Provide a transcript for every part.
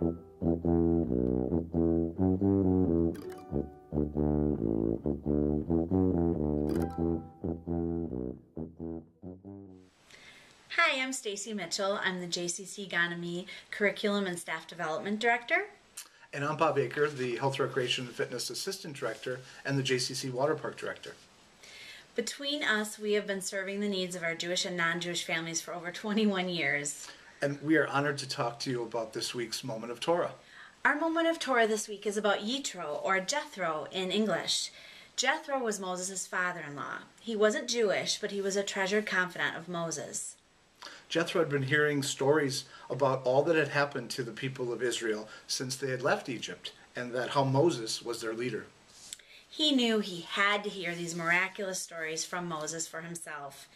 Hi, I'm Stacy Mitchell. I'm the JCC Ganami Curriculum and Staff Development Director. And I'm Bob Aker, the Health, Recreation, and Fitness Assistant Director and the JCC Water Park Director. Between us, we have been serving the needs of our Jewish and non-Jewish families for over 21 years. And we are honored to talk to you about this week's Moment of Torah. Our Moment of Torah this week is about Yitro, or Jethro in English. Jethro was Moses' father-in-law. He wasn't Jewish, but he was a treasured confidant of Moses. Jethro had been hearing stories about all that had happened to the people of Israel since they had left Egypt, and that how Moses was their leader. He knew he had to hear these miraculous stories from Moses for himself.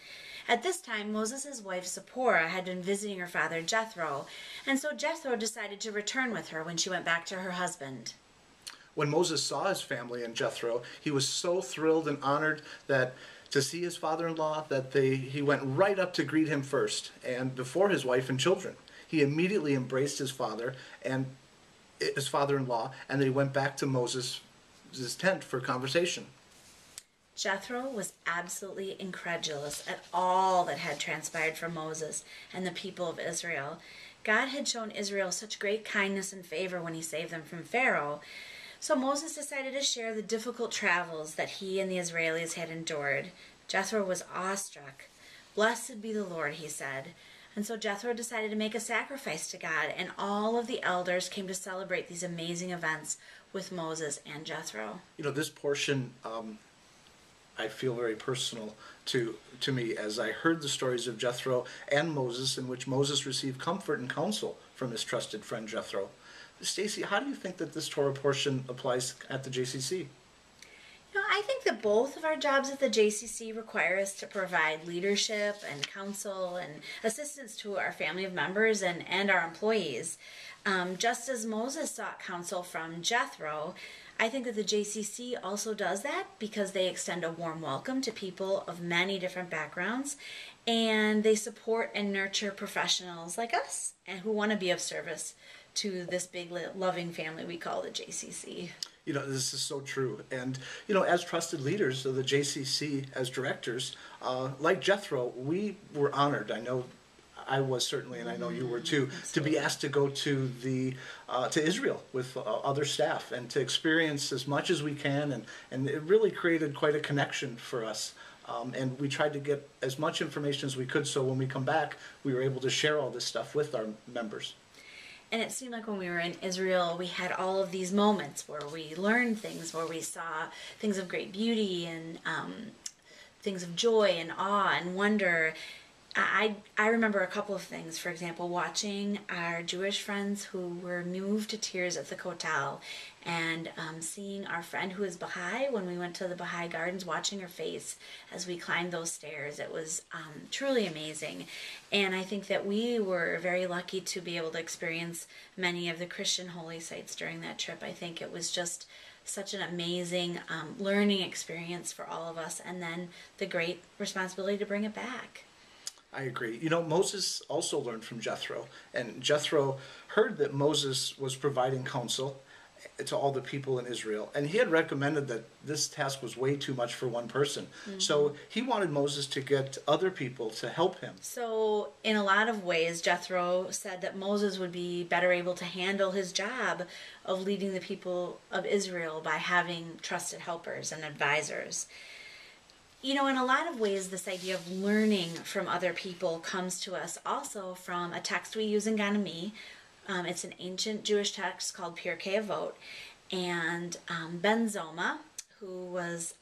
At this time, Moses' wife Zipporah had been visiting her father Jethro, and so Jethro decided to return with her when she went back to her husband. When Moses saw his family and Jethro, he was so thrilled and honored that to see his father-in-law that he went right up to greet him first, and before his wife and children. He immediately embraced his father and his father-in-law, and they went back to Moses' tent for conversation. Jethro was absolutely incredulous at all that had transpired for Moses and the people of Israel. God had shown Israel such great kindness and favor when he saved them from Pharaoh. So Moses decided to share the difficult travels that he and the Israelis had endured. Jethro was awestruck. "Blessed be the Lord," he said. And so Jethro decided to make a sacrifice to God, and all of the elders came to celebrate these amazing events with Moses and Jethro. You know, this portion I feel very personal to me, as I heard the stories of Jethro and Moses, in which Moses received comfort and counsel from his trusted friend Jethro. Stacy, how do you think that this Torah portion applies at the JCC? I think that both of our jobs at the JCC require us to provide leadership and counsel and assistance to our family of members and our employees. Just as Moses sought counsel from Jethro, I think that the JCC also does that because they extend a warm welcome to people of many different backgrounds, and they support and nurture professionals like us and who want to be of service to this big loving family we call the JCC. You know, this is so true. And, you know, as trusted leaders of the JCC, as directors, like Jethro, we were honored. I know I was certainly, and I know you were too, to be asked to go to Israel with other staff and to experience as much as we can. And it really created quite a connection for us. And we tried to get as much information as we could, so when we come back, we were able to share all this stuff with our members. And it seemed like when we were in Israel, we had all of these moments where we learned things, where we saw things of great beauty and things of joy and awe and wonder. I remember a couple of things. For example, watching our Jewish friends who were moved to tears at the Kotel, and seeing our friend who is Baha'i when we went to the Baha'i Gardens, watching her face as we climbed those stairs. It was truly amazing. And I think that we were very lucky to be able to experience many of the Christian holy sites during that trip. I think it was just such an amazing learning experience for all of us, and then the great responsibility to bring it back. I agree. You know, Moses also learned from Jethro, and Jethro heard that Moses was providing counsel to all the people in Israel, and he had recommended that this task was way too much for one person. Mm-hmm. So he wanted Moses to get other people to help him. So in a lot of ways, Jethro said that Moses would be better able to handle his job of leading the people of Israel by having trusted helpers and advisors. You know, in a lot of ways, this idea of learning from other people comes to us also from a text we use in Ganami. It's an ancient Jewish text called Pirkei Avot. And Ben Zoma, who was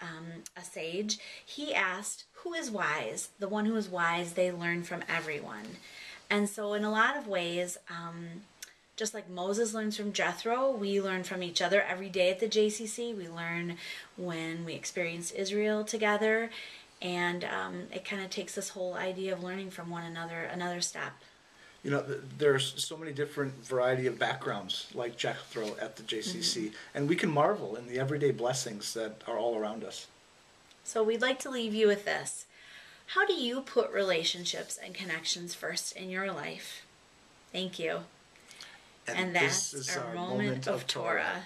a sage, he asked, "Who is wise? The one who is wise, they learn from everyone." And so in a lot of ways, just like Moses learns from Jethro, we learn from each other every day at the JCC. We learn when we experience Israel together, and it kind of takes this whole idea of learning from one another another step. You know, there's so many different variety of backgrounds like Jethro at the JCC, mm-hmm. and we can marvel in the everyday blessings that are all around us. So we'd like to leave you with this. How do you put relationships and connections first in your life? Thank you. And that's this is our moment of Torah.